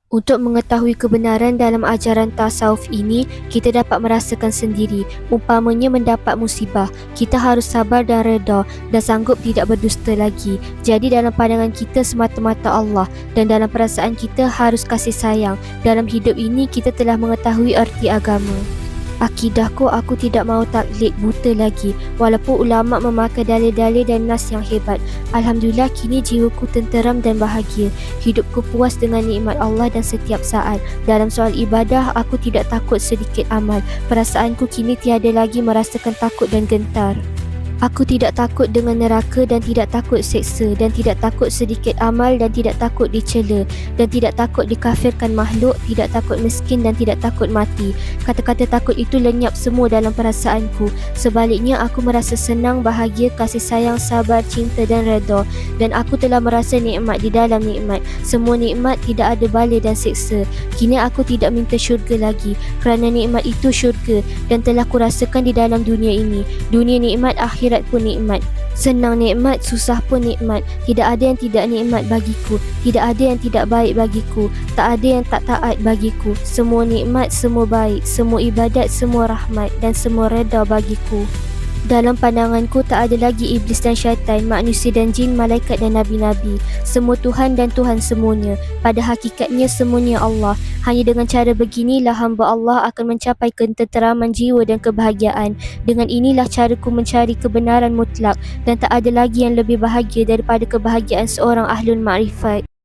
Untuk mengetahui kebenaran dalam ajaran tasawuf ini, kita dapat merasakan sendiri. Umpamanya mendapat musibah, kita harus sabar dan reda dan sanggup tidak berdusta lagi. Jadi dalam pandangan kita semata-mata Allah, dan dalam perasaan kita harus kasih sayang. Dalam hidup ini kita telah mengetahui erti agama. Akidahku, aku tidak mahu taklid buta lagi, walaupun ulama memakai dalil-dalil dan nas yang hebat. Alhamdulillah, kini jiwaku tenteram dan bahagia. Hidupku puas dengan nikmat Allah dan setiap saat. Dalam soal ibadah, aku tidak takut sedikit amal. Perasaanku kini tiada lagi merasakan takut dan gentar. Aku tidak takut dengan neraka dan tidak takut seksa, dan tidak takut sedikit amal dan tidak takut dicela, dan tidak takut dikafirkan makhluk, tidak takut miskin dan tidak takut mati. Kata-kata takut itu lenyap semua dalam perasaanku. Sebaliknya, aku merasa senang, bahagia, kasih sayang, sabar, cinta dan redha. Dan aku telah merasa nikmat di dalam nikmat. Semua nikmat, tidak ada bala dan seksa. Kini aku tidak minta syurga lagi, kerana nikmat itu syurga dan telah kurasakan di dalam dunia ini. Dunia nikmat, akhirat pun nikmat. Senang nikmat, susah pun nikmat. Tidak ada yang tidak nikmat bagiku. Tidak ada yang tidak baik bagiku. Tak ada yang tak taat bagiku. Semua nikmat, semua baik. Semua ibadat, semua rahmat dan semua reda bagiku. Dalam pandanganku tak ada lagi iblis dan syaitan, manusia dan jin, malaikat dan nabi-nabi. Semua Tuhan dan Tuhan semuanya. Pada hakikatnya semuanya Allah. Hanya dengan cara beginilah hamba Allah akan mencapai ketenteraman jiwa dan kebahagiaan. Dengan inilah caraku mencari kebenaran mutlak, dan tak ada lagi yang lebih bahagia daripada kebahagiaan seorang ahlul ma'rifat.